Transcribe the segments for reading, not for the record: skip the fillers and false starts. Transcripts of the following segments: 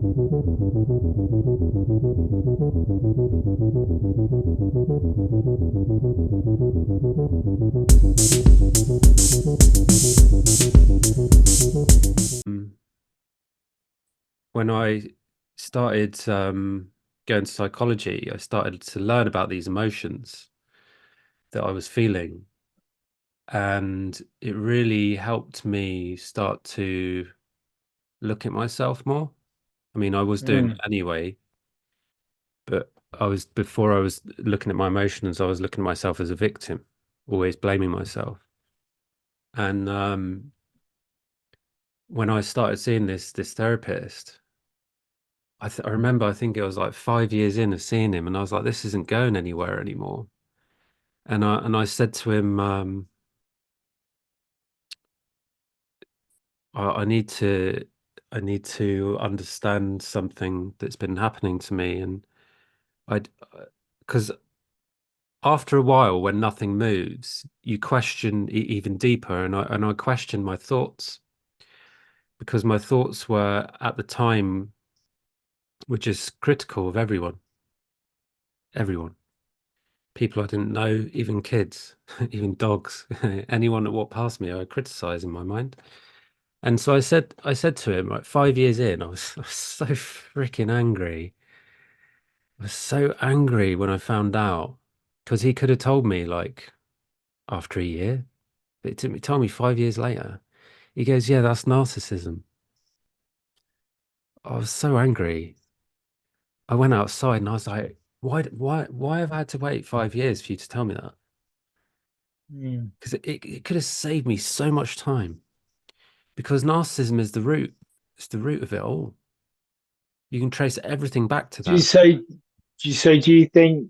When I started going to psychology, I started to learn about these emotions that I was feeling. And it really helped me start to look at myself more. I mean, I was doing it Mm. anyway, but before I was looking at my emotions, I was looking at myself as a victim, always blaming myself. And when I started seeing this therapist, I remember I think it was like 5 years in of seeing him, and I was like, this isn't going anywhere anymore. And I said to him, I need to understand something that's been happening to me, and I, because after a while, when nothing moves, you question even deeper, and I questioned my thoughts because my thoughts were at the time were just critical of everyone, people I didn't know, even kids, even dogs, anyone that walked past me, I would criticize in my mind. And so I said to him, like 5 years in, I was so freaking angry. I was so angry when I found out because he could have told me like after a year. But it told me 5 years later. He goes, "Yeah, that's narcissism." I was so angry. I went outside and I was like, why have I had to wait 5 years for you to tell me that? Mm. Because it could have saved me so much time. Because narcissism is the root. It's the root of it all. You can trace everything back to Do you that. say, do you think,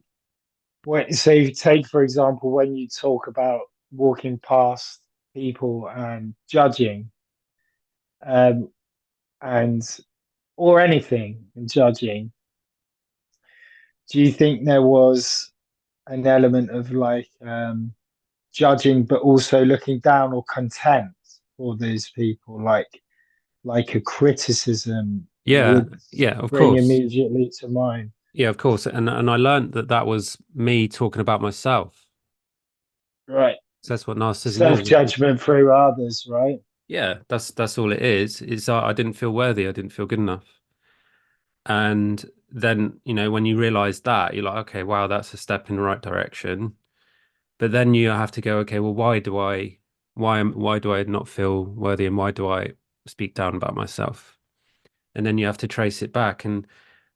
when, so take, for example, when you talk about walking past people and judging, um, and, or anything and judging, do you think there was an element of like, judging, but also looking down or contempt for these people, like a criticism Yeah, would yeah, of bring course. immediately to mind? Yeah, of course. And I learned that that was me talking about myself. Right. So that's what narcissism is. Self-judgment through others, right? Yeah, that's all it is. Is I didn't feel worthy. I didn't feel good enough. And then, when you realize that, you're like, okay, wow, that's a step in the right direction. But then you have to go, okay, well, why do I not feel worthy, and why do I speak down about myself? And then you have to trace it back, and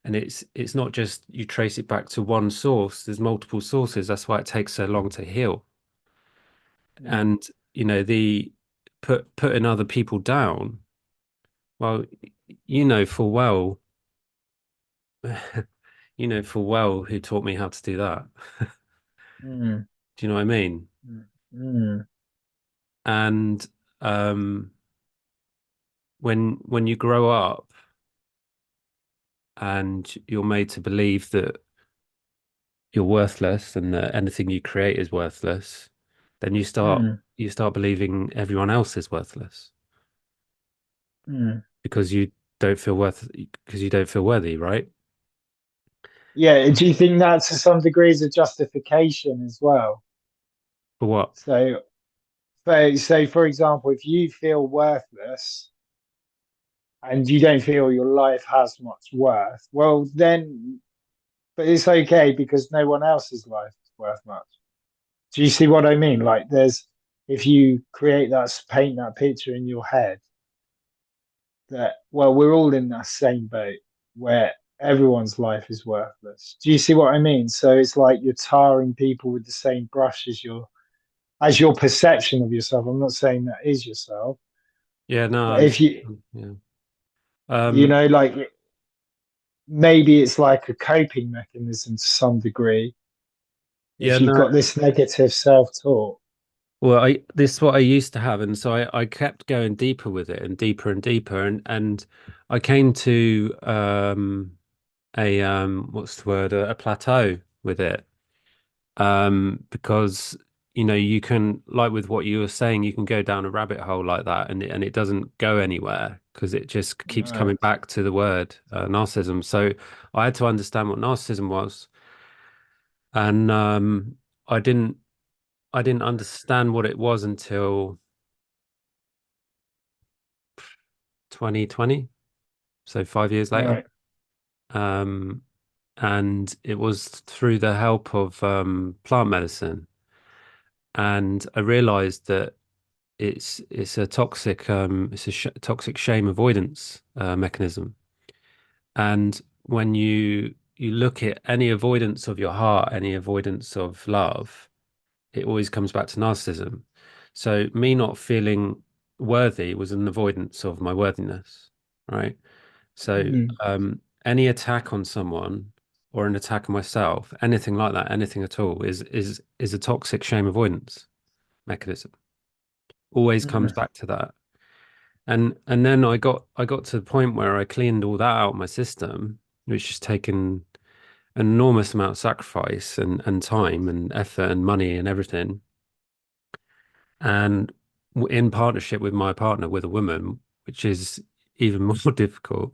it's not just you trace it back to one source. There's multiple sources. That's why it takes so long to heal. Mm. And the putting other people down. Well, you know full well, you know full well who taught me how to do that. Mm. Do you know what I mean? Mm. Mm. And um, when you grow up and you're made to believe that you're worthless and that anything you create is worthless, then Mm. you start believing everyone else is worthless Mm. because you don't feel worth because you don't feel worthy, right? Yeah, do you think that to some degree is a justification as well? For what? So, so for example, if you feel worthless and you don't feel your life has much worth, well, then, but it's okay because no one else's life is worth much. Do you see what I mean? Like, if you create that, paint that picture in your head, that, well, we're all in that same boat where everyone's life is worthless. Do you see what I mean? So it's like you're tarring people with the same brush as your perception of yourself. I'm not saying that is yourself, Yeah, no, I but if you, understand. Yeah. you Um, know, like maybe it's like a coping mechanism to some degree yeah, if you've no. got this negative self-talk. Well, this is what I used to have, and so I kept going deeper with it and deeper and deeper, and I came to a what's the word, a plateau with it, because you know, you can, like with what you were saying, you can go down a rabbit hole like that, and it doesn't go anywhere because it just keeps No. coming back to the word narcissism. So I had to understand what narcissism was, and I didn't I didn't understand what it was until 2020, so 5 years later. Right. Um, and it was through the help of plant medicine, and I realized that it's a toxic it's a sh toxic shame avoidance mechanism. And when you look at any avoidance of your heart, any avoidance of love, it always comes back to narcissism. So me not feeling worthy was an avoidance of my worthiness, right? So Mm. any attack on someone or an attack on myself, anything like that, anything at all, is a toxic shame avoidance mechanism. Always comes Mm. back to that. And then I got to the point where I cleaned all that out of my system, which has taken an enormous amount of sacrifice and time and effort and money and everything. And in partnership with my partner, with a woman, which is even more difficult.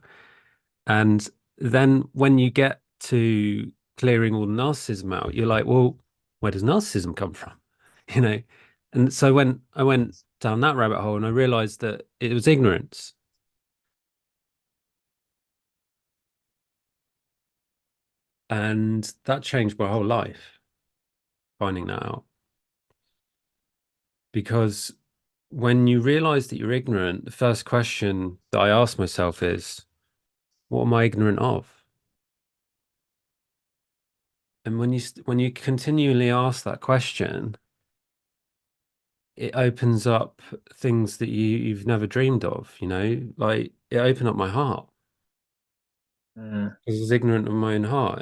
And then when you get to clearing all the narcissism out, you're like, well, where does narcissism come from? You know? And so when I went down that rabbit hole and I realized that it was ignorance, and that changed my whole life, finding that out. Because when you realize that you're ignorant, the first question that I ask myself is, what am I ignorant of? And when you continually ask that question, it opens up things that you've never dreamed of, you know, like it opened up my heart Mm. because I was ignorant of my own heart.